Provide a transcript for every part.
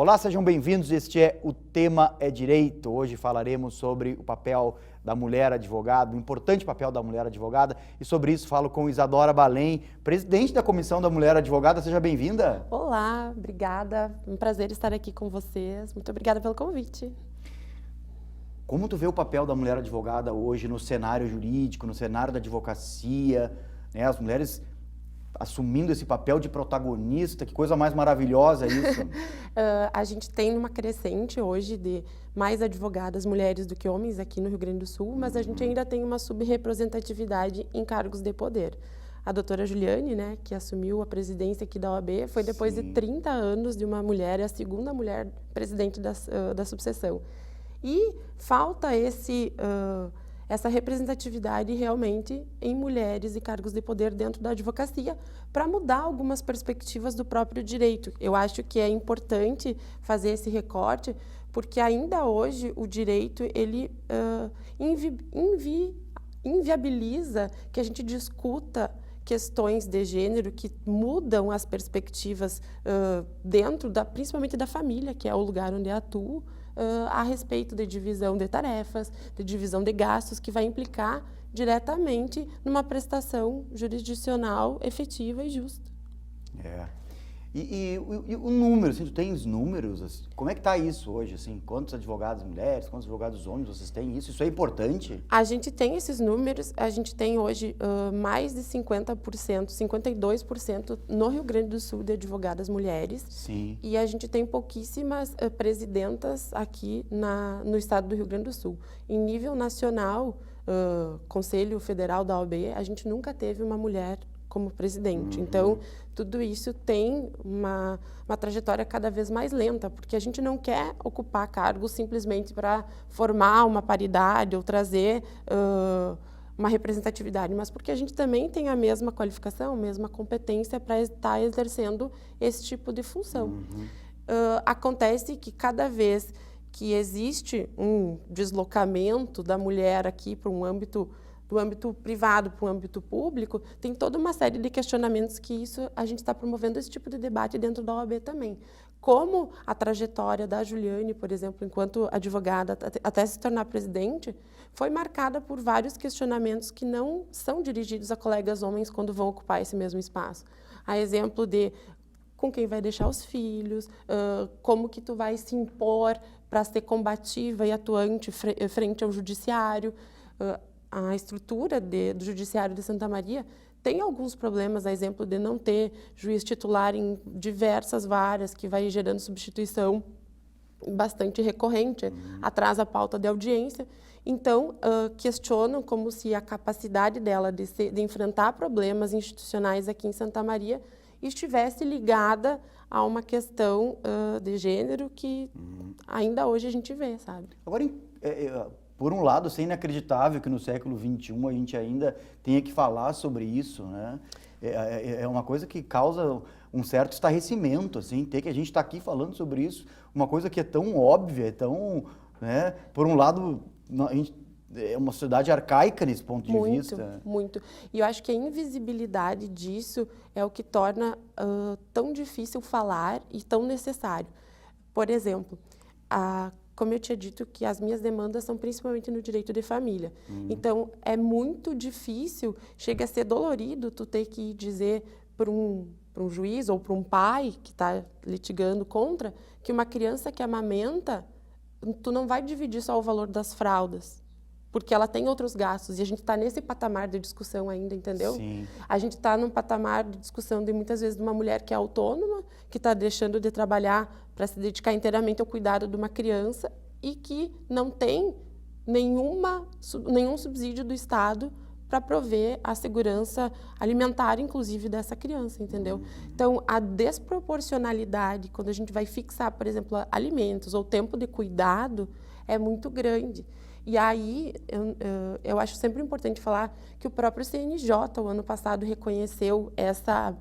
Olá, sejam bem-vindos. Este é o Tema é Direito. Hoje falaremos sobre o papel da mulher advogada, o importante papel da mulher advogada. E sobre isso falo com Isadora Balém, presidente da Comissão da Mulher Advogada. Seja bem-vinda. Olá, obrigada. Um prazer estar aqui com vocês. Muito obrigada pelo convite. Como tu vê o papel da mulher advogada hoje no cenário jurídico, no cenário da advocacia, né? As mulheres assumindo esse papel de protagonista, que coisa mais maravilhosa isso. A gente tem uma crescente hoje de mais advogadas mulheres do que homens aqui no Rio Grande do Sul, mas a gente ainda tem uma subrepresentatividade em cargos de poder. A doutora Juliane, né, que assumiu a presidência aqui da OAB, foi depois de 30 anos de uma mulher, é a segunda mulher presidente da subseção. E falta essa representatividade realmente em mulheres e cargos de poder dentro da advocacia para mudar algumas perspectivas do próprio direito. Eu acho que é importante fazer esse recorte porque ainda hoje o direito ele inviabiliza que a gente discuta questões de gênero que mudam as perspectivas dentro principalmente da família, que é o lugar onde eu atuo, a respeito de divisão de tarefas, de divisão de gastos, que vai implicar diretamente numa prestação jurisdicional efetiva e justa. E o número, assim, tu tens números? Assim, como é que está isso hoje? Assim, quantos advogados mulheres, quantos advogados homens vocês têm isso? Isso é importante? A gente tem esses números, a gente tem hoje mais de 50%, 52% no Rio Grande do Sul de advogadas mulheres. Sim. E a gente tem pouquíssimas presidentas aqui no estado do Rio Grande do Sul. Em nível nacional, Conselho Federal da OAB, a gente nunca teve uma mulher como presidente. Então, tudo isso tem uma trajetória cada vez mais lenta, porque a gente não quer ocupar cargos simplesmente para formar uma paridade ou trazer uma representatividade, mas porque a gente também tem a mesma qualificação, a mesma competência para estar exercendo esse tipo de função. Acontece que cada vez que existe um deslocamento da mulher aqui para um âmbito do âmbito privado para o âmbito público, tem toda uma série de questionamentos que a gente está promovendo esse tipo de debate dentro da OAB também. Como a trajetória da Juliane, por exemplo, enquanto advogada, até se tornar presidente, foi marcada por vários questionamentos que não são dirigidos a colegas homens quando vão ocupar esse mesmo espaço. A exemplo de com quem vai deixar os filhos, como que tu vai se impor para ser combativa e atuante frente ao judiciário. A estrutura do Judiciário de Santa Maria tem alguns problemas, a exemplo de não ter juiz titular em diversas varas, que vai gerando substituição bastante recorrente, atrasa a pauta de audiência. Então, questionam como se a capacidade dela de enfrentar problemas institucionais aqui em Santa Maria estivesse ligada a uma questão de gênero que ainda hoje a gente vê, sabe? Agora, por um lado, é inacreditável que no século XXI a gente ainda tenha que falar sobre isso, né? É uma coisa que causa um certo estarrecimento, assim, ter que a gente está aqui falando sobre isso, uma coisa que é tão óbvia, é tão, né? Por um lado, a gente é uma sociedade arcaica nesse ponto de vista. Muito. E eu acho que a invisibilidade disso é o que torna tão difícil falar e tão necessário. Por exemplo, como eu tinha dito, que as minhas demandas são principalmente no direito de família. Então, é muito difícil, chega a ser dolorido tu ter que dizer para um juiz ou para um pai que está litigando contra, que uma criança que amamenta, tu não vai dividir só o valor das fraldas, porque ela tem outros gastos, e a gente está nesse patamar de discussão ainda, entendeu? Sim. A gente está num patamar de discussão de, muitas vezes, de uma mulher que é autônoma, que está deixando de trabalhar para se dedicar inteiramente ao cuidado de uma criança e que não tem nenhum subsídio do Estado para prover a segurança alimentar, inclusive, dessa criança, entendeu? Então, a desproporcionalidade, quando a gente vai fixar, por exemplo, alimentos ou tempo de cuidado, é muito grande. E aí, eu acho sempre importante falar que o próprio CNJ, o ano passado, reconheceu essa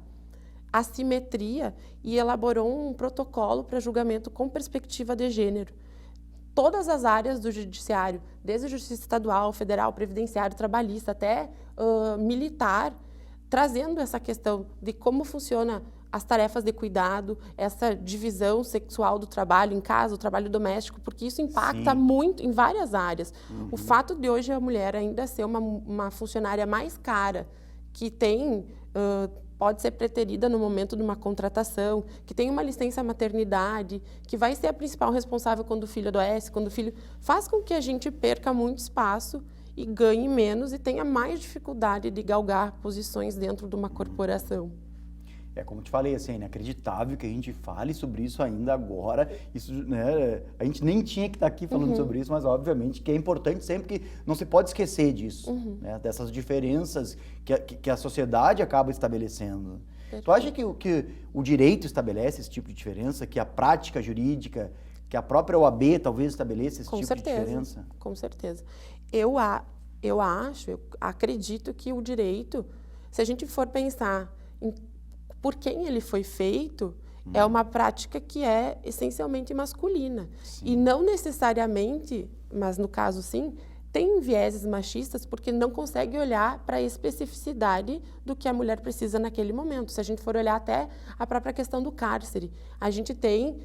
assimetria e elaborou um protocolo para julgamento com perspectiva de gênero. Todas as áreas do judiciário, desde a justiça estadual, federal, previdenciário, trabalhista, até militar, trazendo essa questão de como funciona as tarefas de cuidado, essa divisão sexual do trabalho em casa, o trabalho doméstico, porque isso impacta muito em várias áreas. O fato de hoje a mulher ainda ser uma funcionária mais cara, que tem, pode ser preterida no momento de uma contratação, que tem uma licença maternidade, que vai ser a principal responsável quando o filho adoece, quando o filho... faz com que a gente perca muito espaço e ganhe menos e tenha mais dificuldade de galgar posições dentro de uma corporação. É como te falei, assim, é inacreditável que a gente fale sobre isso ainda agora. Isso, né, a gente nem tinha que estar aqui falando sobre isso, mas obviamente que é importante sempre, que não se pode esquecer disso, né, dessas diferenças que a sociedade acaba estabelecendo. Tu acha que o direito estabelece esse tipo de diferença, que a prática jurídica, que a própria OAB talvez estabeleça esse tipo de diferença? Com certeza. Eu acredito que o direito, se a gente for pensar em por quem ele foi feito, é uma prática que é essencialmente masculina. Sim. E não necessariamente, mas no caso sim, tem vieses machistas porque não consegue olhar para a especificidade do que a mulher precisa naquele momento. Se a gente for olhar até a própria questão do cárcere, a gente tem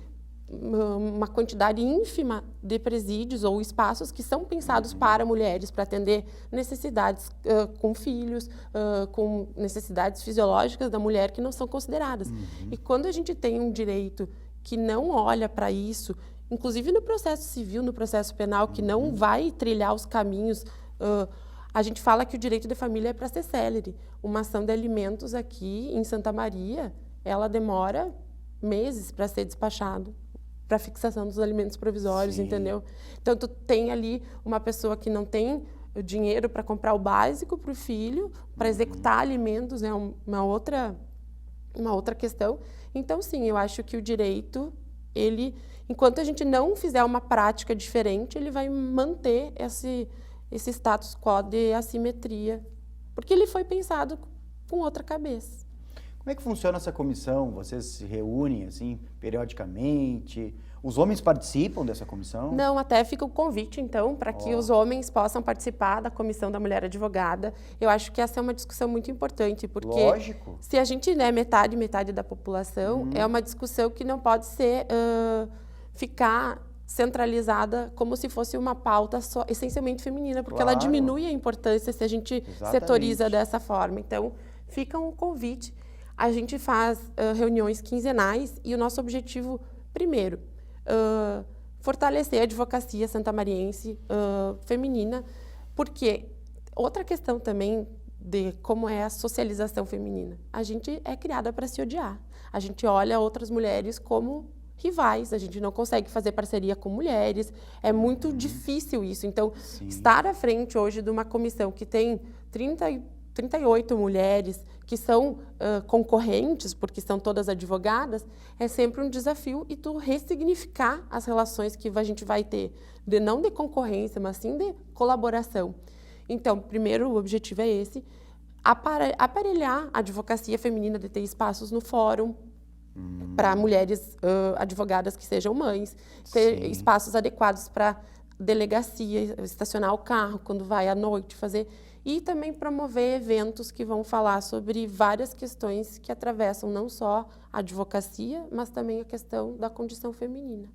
uma quantidade ínfima de presídios ou espaços que são pensados para mulheres, para atender necessidades com filhos, com necessidades fisiológicas da mulher que não são consideradas. E quando a gente tem um direito que não olha para isso, inclusive no processo civil, no processo penal, que não vai trilhar os caminhos, a gente fala que o direito de família é para ser célere. Uma ação de alimentos aqui em Santa Maria, ela demora meses para ser despachado, para fixação dos alimentos provisórios, entendeu? Então, tu tem ali uma pessoa que não tem o dinheiro para comprar o básico para o filho, para executar alimentos, é uma outra questão. Então, sim, eu acho que o direito, ele, enquanto a gente não fizer uma prática diferente, ele vai manter esse status quo de assimetria, porque ele foi pensado com outra cabeça. Como é que funciona essa comissão? Vocês se reúnem, assim, periodicamente? Os homens participam dessa comissão? Não, até fica o convite, então, para que os homens possam participar da Comissão da Mulher Advogada. Eu acho que essa é uma discussão muito importante, porque se a gente, né, metade da população, é uma discussão que não pode ser, ficar centralizada como se fosse uma pauta essencialmente feminina, porque ela diminui a importância se a gente setoriza dessa forma. Então, fica um convite. A gente faz reuniões quinzenais e o nosso objetivo, primeiro, fortalecer a advocacia santamariense feminina, porque outra questão também de como é a socialização feminina. A gente é criada para se odiar. A gente olha outras mulheres como rivais, a gente não consegue fazer parceria com mulheres, é muito difícil isso. Então, estar à frente hoje de uma comissão que tem 38 mulheres que são concorrentes, porque são todas advogadas, é sempre um desafio e tu ressignificar as relações que a gente vai ter, não de concorrência, mas sim de colaboração. Então, primeiro, o objetivo é esse, aparelhar a advocacia feminina, de ter espaços no fórum para mulheres advogadas que sejam mães, ter espaços adequados para delegacia, estacionar o carro quando vai à noite, fazer... E também promover eventos que vão falar sobre várias questões que atravessam não só a advocacia, mas também a questão da condição feminina.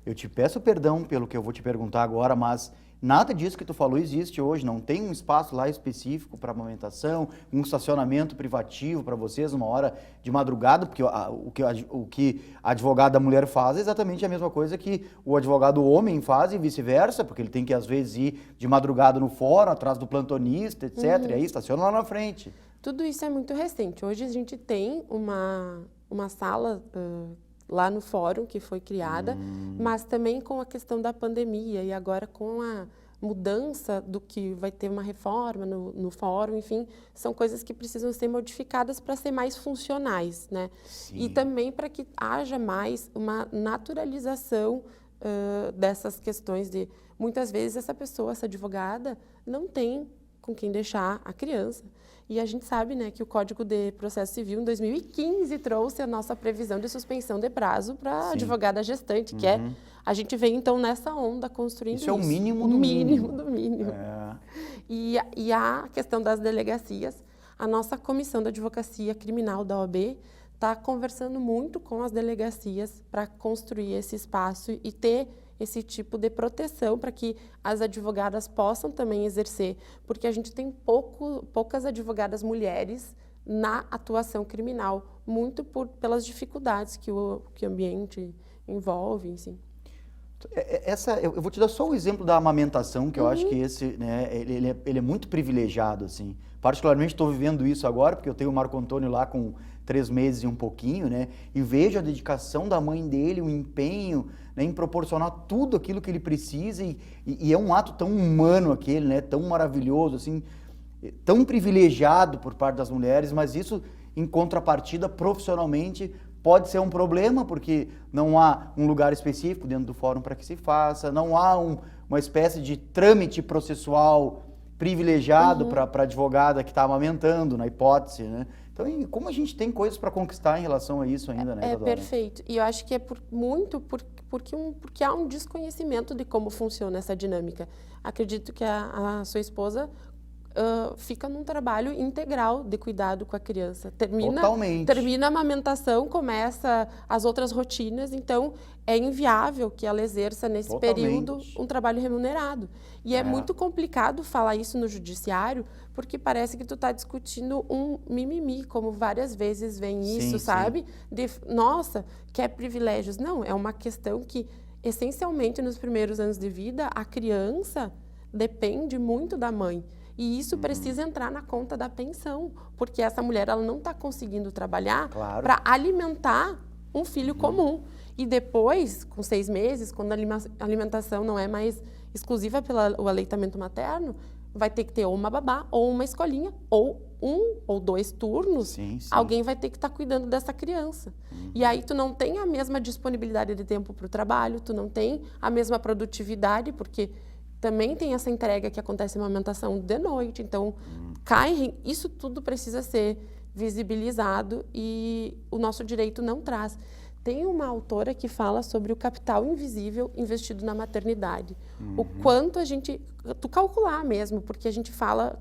Eu te peço perdão pelo que eu vou te perguntar agora, mas nada disso que tu falou existe hoje. Não tem um espaço lá específico para amamentação, um estacionamento privativo para vocês uma hora de madrugada, porque o que a advogada mulher faz é exatamente a mesma coisa que o advogado homem faz e vice-versa, porque ele tem que, às vezes, ir de madrugada no fórum, atrás do plantonista, etc. E aí estaciona lá na frente. Tudo isso é muito recente. Hoje a gente tem uma sala... lá no fórum que foi criada, mas também com a questão da pandemia e agora com a mudança do que vai ter uma reforma no fórum, enfim, são coisas que precisam ser modificadas para ser mais funcionais, né? E também para que haja mais uma naturalização dessas questões de, muitas vezes, essa advogada não tem com quem deixar a criança. E a gente sabe, né, que o Código de Processo Civil, em 2015, trouxe a nossa previsão de suspensão de prazo para a advogada gestante, que a gente vem, então, nessa onda construindo isso. Isso é o mínimo do mínimo. Do mínimo. E a questão das delegacias, a nossa Comissão da Advocacia Criminal da OAB está conversando muito com as delegacias para construir esse espaço e ter esse tipo de proteção para que as advogadas possam também exercer, porque a gente tem poucas advogadas mulheres na atuação criminal, muito pelas dificuldades que o ambiente envolve, enfim. Eu vou te dar só o exemplo da amamentação, que eu acho que esse, né, ele é muito privilegiado, assim. Particularmente estou vivendo isso agora, porque eu tenho o Marco Antônio lá com 3 meses e um pouquinho, né, e vejo a dedicação da mãe dele, o empenho, né, em proporcionar tudo aquilo que ele precisa, e é um ato tão humano aquele, né, tão maravilhoso, assim, tão privilegiado por parte das mulheres, mas isso, em contrapartida, profissionalmente, pode ser um problema, porque não há um lugar específico dentro do fórum para que se faça, não há uma espécie de trâmite processual privilegiado para a advogada que está amamentando, na hipótese, né? Então, como a gente tem coisas para conquistar em relação a isso ainda, né, Isadora? Perfeito. E eu acho que é porque há um desconhecimento de como funciona essa dinâmica. Acredito que a sua esposa fica num trabalho integral de cuidado com a criança. Termina a amamentação, começa as outras rotinas, então é inviável que ela exerça nesse período um trabalho remunerado. E é muito complicado falar isso no judiciário, porque parece que tu está discutindo um mimimi, como várias vezes vem isso, sabe? Nossa, quer privilégios. Não, é uma questão que, essencialmente, nos primeiros anos de vida, a criança depende muito da mãe. E isso precisa entrar na conta da pensão, porque essa mulher ela não está conseguindo trabalhar para alimentar um filho comum. E depois, com 6 meses, quando a alimentação não é mais exclusiva pelo aleitamento materno, vai ter que ter ou uma babá, ou uma escolinha, ou 1 ou 2 turnos, alguém vai ter que estar cuidando dessa criança. E aí tu não tem a mesma disponibilidade de tempo para o trabalho, tu não tem a mesma produtividade, porque também tem essa entrega que acontece na amamentação de noite, então isso tudo precisa ser visibilizado e o nosso direito não traz. Tem uma autora que fala sobre o capital invisível investido na maternidade. O quanto tu calcular mesmo, porque a gente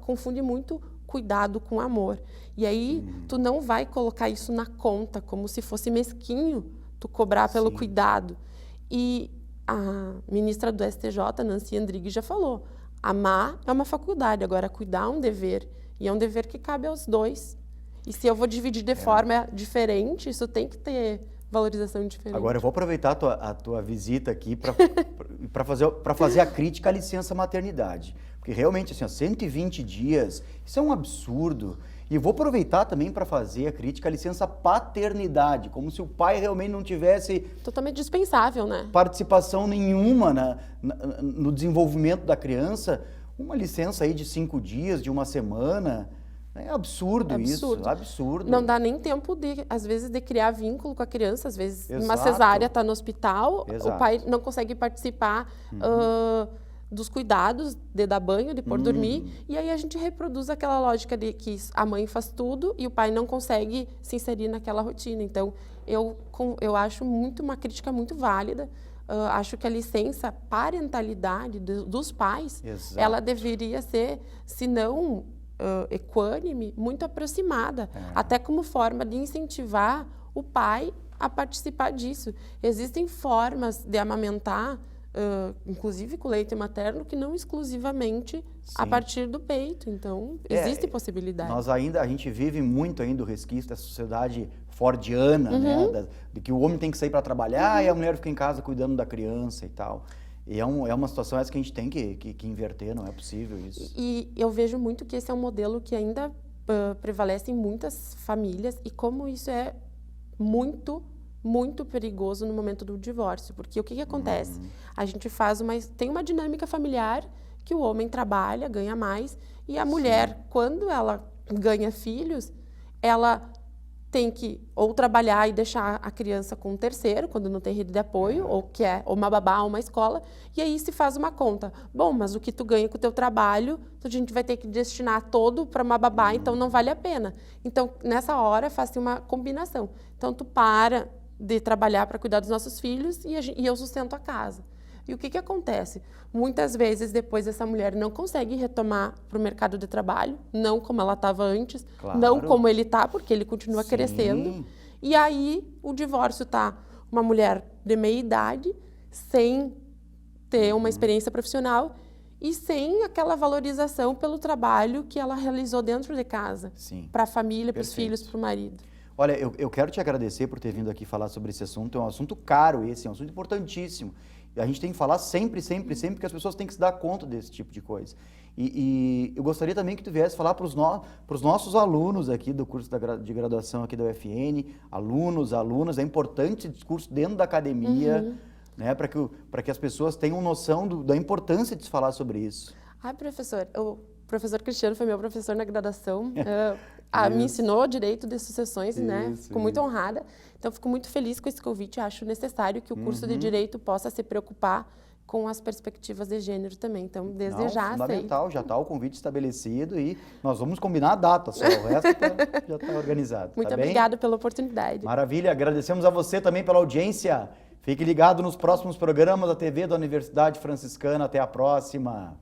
confunde muito cuidado com amor. E aí tu não vai colocar isso na conta, como se fosse mesquinho tu cobrar pelo cuidado. E a ministra do STJ, Nancy Andrighi, já falou, amar é uma faculdade, agora cuidar é um dever, e é um dever que cabe aos dois. E se eu vou dividir de forma diferente, isso tem que ter valorização diferente. Agora, eu vou aproveitar a tua visita aqui para fazer a crítica à licença maternidade, porque realmente, assim, 120 dias, isso é um absurdo. E vou aproveitar também para fazer a crítica à licença paternidade, como se o pai realmente não tivesse... Totalmente dispensável, né? Participação nenhuma no desenvolvimento da criança. Uma licença aí de 5 dias, de 1 semana. É absurdo isso, absurdo. Não dá nem tempo, às vezes, de criar vínculo com a criança. Às vezes, uma cesárea está no hospital, o pai não consegue participar... dos cuidados, de dar banho, de pôr dormir, e aí a gente reproduz aquela lógica de que a mãe faz tudo e o pai não consegue se inserir naquela rotina. Então, eu acho uma crítica muito válida. Acho que a licença parentalidade dos pais, ela deveria ser, se não equânime, muito aproximada, até como forma de incentivar o pai a participar disso. Existem formas de amamentar, inclusive com leite materno, que não exclusivamente a partir do peito. Então, existe possibilidade. A gente vive muito ainda o resquício da sociedade fordiana, né? De que o homem tem que sair para trabalhar e a mulher fica em casa cuidando da criança e tal. E é uma situação essa que a gente tem que inverter, não é possível isso. E eu vejo muito que esse é um modelo que ainda prevalece em muitas famílias e como isso é muito perigoso no momento do divórcio, porque o que acontece? A gente tem uma dinâmica familiar que o homem trabalha, ganha mais, e a mulher, quando ela ganha filhos, ela tem que ou trabalhar e deixar a criança com um terceiro, quando não tem rede de apoio, ou uma babá ou uma escola, e aí se faz uma conta. Bom, mas o que tu ganha com o teu trabalho, a gente vai ter que destinar todo para uma babá, então não vale a pena. Então, nessa hora, faz-se uma combinação. Então, tu para de trabalhar para cuidar dos nossos filhos e eu sustento a casa. E o que acontece? Muitas vezes, depois, essa mulher não consegue retomar para o mercado de trabalho, não como ela estava antes, não como ele está, porque ele continua crescendo. E aí o divórcio tá uma mulher de meia idade, sem ter uma experiência profissional e sem aquela valorização pelo trabalho que ela realizou dentro de casa, para a família, para os filhos, para o marido. Olha, eu quero te agradecer por ter vindo aqui falar sobre esse assunto. É um assunto caro esse, é um assunto importantíssimo. A gente tem que falar sempre, sempre, sempre, porque as pessoas têm que se dar conta desse tipo de coisa. E eu gostaria também que tu viesse falar para os nossos alunos aqui do curso de graduação aqui da UFN, alunos, alunas, é importante esse discurso dentro da academia, né, para que as pessoas tenham noção da importância de se falar sobre isso. Ai, professor, o professor Cristiano foi meu professor na graduação, me ensinou direito de sucessões, né? Fico muito honrada. Então, fico muito feliz com esse convite. Acho necessário que o curso de direito possa se preocupar com as perspectivas de gênero também. Então, desde já fundamental, já está o convite estabelecido e nós vamos combinar a data só, o resto já está organizado. Muito obrigada pela oportunidade. Maravilha, agradecemos a você também pela audiência. Fique ligado nos próximos programas da TV da Universidade Franciscana. Até a próxima.